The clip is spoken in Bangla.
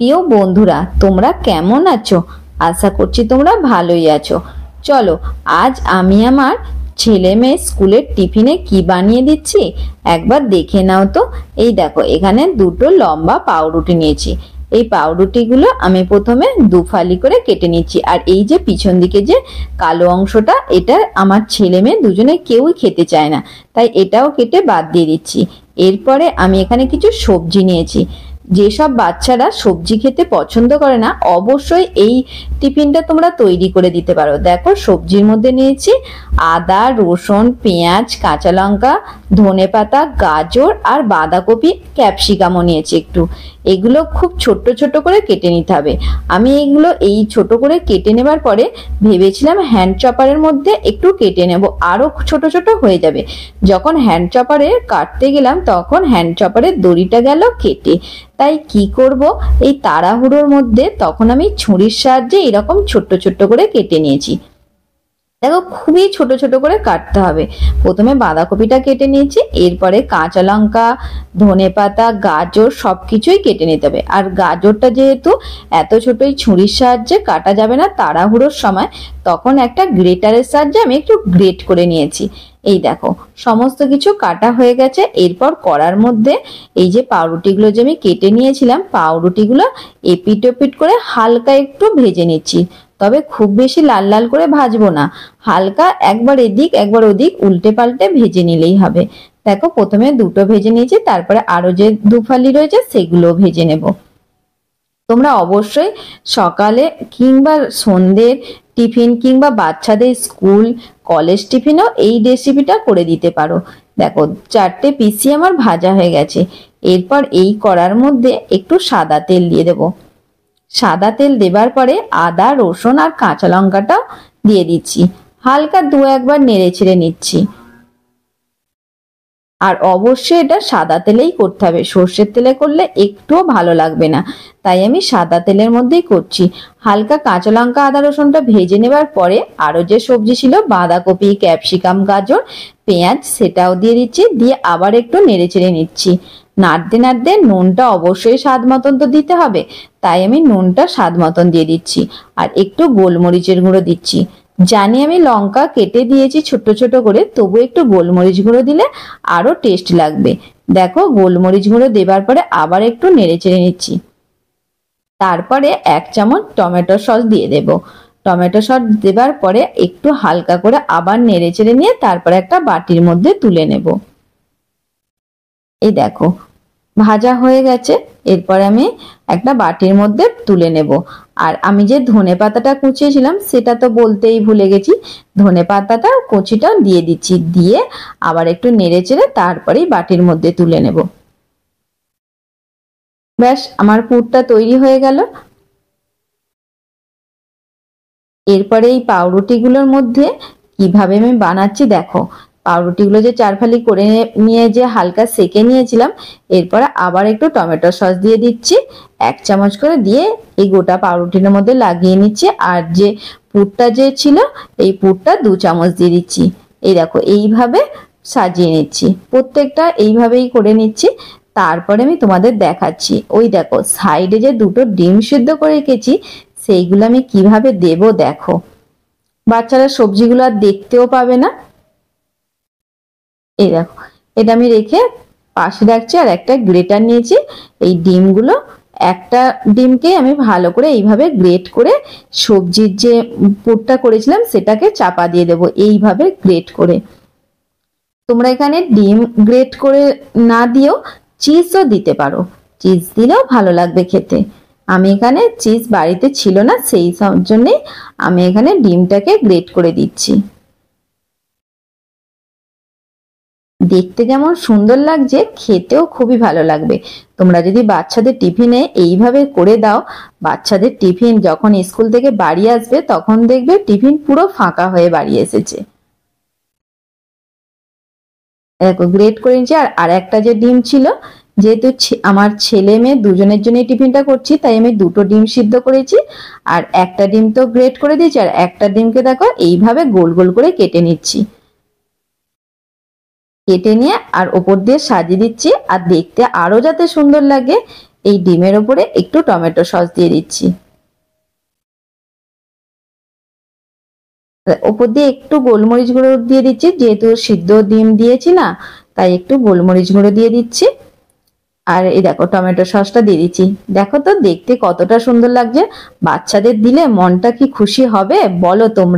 প্রিয় বন্ধুরা, তোমরা কেমন আছো? আশা করছি তোমরা ভালোই আছো। চলো, আজ আমি আমার ছেলে মেয়ে স্কুলের টিফিনে কি বানিয়ে দিচ্ছি একবার দেখে নাও তো। এই দেখো, এখানে দুটো লম্বা পাউরুটি নিয়েছি। এই পাউরুটিগুলো আমি প্রথমে দুফালি করে কেটে নিচ্ছি। আর এই যে পিছন দিকে যে কালো অংশটা, এটা আমার ছেলে মেয়ে দুজনে কেউই খেতে চায় না, তাই এটাও কেটে বাদ দিয়ে দিচ্ছি। এরপরে আমি এখানে কিছু সবজি নিয়েছি। যেসব বাচ্চারা সবজি খেতে পছন্দ করে না, অবশ্যই এই টিফিনটা তোমরা তৈরি করে দিতে পারো। দেখো, সবজির মধ্যে নিয়েছি আদা, রসুন, পেঁয়াজ, কাঁচা লঙ্কা, ধনেপাতা, গাজর আর বাঁধাকপি, ক্যাপসিকামও নিয়েছি একটু। এগুলো খুব ছোট্ট ছোট করে কেটে নিতে হবে। আমি এগুলো এই ছোট করে কেটে নেবার পরে ভেবেছিলাম হ্যান্ড চপারের মধ্যে একটু কেটে নেব, আরো ছোট ছোট হয়ে যাবে। যখন হ্যান্ড চপারে কাটতে গেলাম তখন হ্যান্ড চপারের দড়িটা গেল কেটে। তাই কি করব, এই তাড়াহুড়োর মধ্যে তখন আমি ছুরির সাহায্যে এরকম ছোট্ট ছোট্ট করে কেটে নিয়েছি। দেখো, খুবই ছোট ছোট করে কাটতে হবে। প্রথমে বাঁধাকপিটা কেটে নিয়েছি, এরপরে কাঁচা লঙ্কা, ধনেপাতা, গাজর সবকিছুই কেটে নিতে হবে। আর গাজরটা যেহেতু এত ছোটই ছুরির সাহায্যে কাটা যাবে না তাড়াহুড়োর সময়, তখন একটা গ্রেটারের সাহায্যে আমি একটু গ্রেট করে নিয়েছি। এই দেখো, সমস্ত কিছু কাটা হয়ে গেছে। এরপর কড়ার মধ্যে এই যে পাউরুটিগুলো যে আমি কেটে নিয়েছিলাম, পাউরুটিগুলো এপিট ওপিট করে হালকা একটু ভেজে নিচ্ছি। তবে খুব বেশি লাল লাল করে ভাজবো না, হালকা একবার এদিক একবার ওদিক উল্টে পাল্টে ভেজে নিলেই হবে। দেখো, প্রথমে দুটো ভেজে নিয়েছি, তারপরে আরো যে দুফালি রয়েছে সেগুলো ভেজে নেব। তোমরা অবশ্যই সকালে কিংবা সন্ধ্যের টিফিন কিংবা বাচ্চাদের স্কুল কলেজ টিফিনেও এই রেসিপিটা করে দিতে পারো। দেখো, চারটে পিসি আমার ভাজা হয়ে গেছে। এরপর এই কড়ার মধ্যে একটু সাদা তেল দিয়ে দেবো। সাদা তেল দেবার পরে আদা, রসুন আর কাঁচা লঙ্কাটাও দিয়ে দিচ্ছি। হালকা দু একবার নেড়ে ছেড়ে নিচ্ছি। আর অবশ্যই এটা সাদা তেলেই করতে হবে, সর্ষের তেলে করলে একটুও ভালো লাগবে না। তাই আমি সাদা তেলের মধ্যেই করছি। হালকা কাঁচা লঙ্কা, আদা, রসুনটা ভেজে নেবার পরে আরো যে সবজি ছিল বাঁধাকপি, ক্যাপসিকাম, গাজর, পেঁয়াজ, সেটাও দিয়ে দিচ্ছি। দিয়ে আবার একটু নেড়ে চেড়ে নিচ্ছি। নাড়তে নাড়তে নুনটা অবশ্যই স্বাদ মতন তো দিতে হবে, তাই আমি নুনটা স্বাদ মতন দিয়ে দিচ্ছি। আর একটু গোলমরিচের গুঁড়ো দিচ্ছি। জানি আমি লঙ্কা কেটে দিয়েছি ছোট ছোট করে, তবু একটু গোলমরিচ গুঁড়ো দিলে আরো টেস্ট লাগবে। দেখো, গোলমরিচ গুঁড়ো দেবার পরে আবার একটু নেড়ে চেড়ে নিচ্ছি। তারপরে 1 চামচ টমেটো সস দিয়ে দেব। টমেটো সস দেবার পরে একটু হালকা করে আবার নেড়ে চেড়ে নিয়ে তারপরে একটা বাটির মধ্যে তুলে নেব। এই দেখো, ভাজা হয়ে গেছে। এরপর আমি একটা বাটির মধ্যে তুলে নেব। আর আমি যে ধনেপাতাটা কুচিয়েছিলাম সেটা তো বলতেই ভুলে গেছি, ধনেপাতাটা কুচিটা দিয়ে দিচ্ছি। দিয়ে আবার একটু নেড়ে চেড়ে তারপরেই বাটির মধ্যে তুলে নেব। ব্যাস, আমার পুরটা তৈরি হয়ে গেল। এরপরে এই পাউরুটিগুলোর মধ্যে কিভাবে আমি বানাচ্ছি দেখো। পাউরুটিগুলো যে চারফালি করে নিয়ে যে হালকা সেকে নিয়েছিলাম, এরপরে আবার একটু টমেটো সস দিয়ে দিচ্ছি 1 চামচ করে, দিয়ে এই গোটা পাউরুটির মধ্যে লাগিয়ে নিচ্ছি। আর যে পুরটা যে ছিল এই পুরটা 2 চামচ দিয়ে দিচ্ছি। এই দেখো, এইভাবে সাজিয়ে নিচ্ছি। প্রত্যেকটা এইভাবেই করে নিচ্ছি। তারপরে আমি তোমাদের দেখাচ্ছি। ওই দেখো, সাইডে যে দুটো ডিম সিদ্ধ করে রেখেছি সেইগুলো আমি কিভাবে দেব দেখো। বাচ্চারা সবজিগুলো আর দেখতেও পাবে না। এই দেখো, এটা আমি রেখে পাশে রাখছি। আর একটা গ্রেটার নিয়েছি। এই ডিমগুলো, একটা ডিমকে আমি ভালো করে এইভাবে গ্রেট করে সবজির যে পুরটা করেছিলাম সেটাকে চাপা দিয়ে দেব এইভাবে গ্রেট করে। তোমরা এখানে ডিম গ্রেট করে না দিয়েও চিজও দিতে পারো, চিজ দিলেও ভালো লাগবে খেতে। আমি এখানে চিজ বাড়িতে ছিল না, সেই জন্যই আমি এখানে ডিমটাকে গ্রেট করে দিচ্ছি। দেখতে যেমন সুন্দর লাগছে, খেতেও খুবই ভালো লাগবে। তোমরা যদি বাচ্চাদের টিফিনে এইভাবে করে দাও, বাচ্চাদের টিফিন যখন স্কুল থেকে বাড়ি আসবে তখন দেখবে টিফিন পুরো ফাঁকা হয়ে বাড়ি এসেছে। দেখো, গ্রেট করে নিচ্ছি। আর একটা যে ডিম ছিল, যেহেতু আমার ছেলে মেয়ে দুজনের জন্য টিফিনটা করছি, তাই আমি দুটো ডিম সিদ্ধ করেছি। আর একটা ডিম তো গ্রেট করে দিয়েছি, আর একটা ডিমকে দেখো এইভাবে গোল গোল করে কেটে নিচ্ছি। কেটে নিয়ে আর ওপর দিয়ে সাজিয়ে দিচ্ছি। আর দেখতে আরো যাতে সুন্দর লাগে এই ডিমের ওপরে একটু টমেটো সস দিয়ে দিচ্ছি। ওপর দিয়ে একটু গোলমরিচ গুঁড়ো দিয়ে দিচ্ছি, যেহেতু সিদ্ধ ডিম দিয়েছি না, তাই একটু গোলমরিচ গুঁড়ো দিয়ে দিচ্ছি। আর এই দেখো টমেটো সসটা দিয়ে দিচ্ছি। দেখো তো দেখতে কতটা সুন্দর লাগছে। বাচ্চাদের দিলে মনটা কি খুশি হবে বলো তোমরা।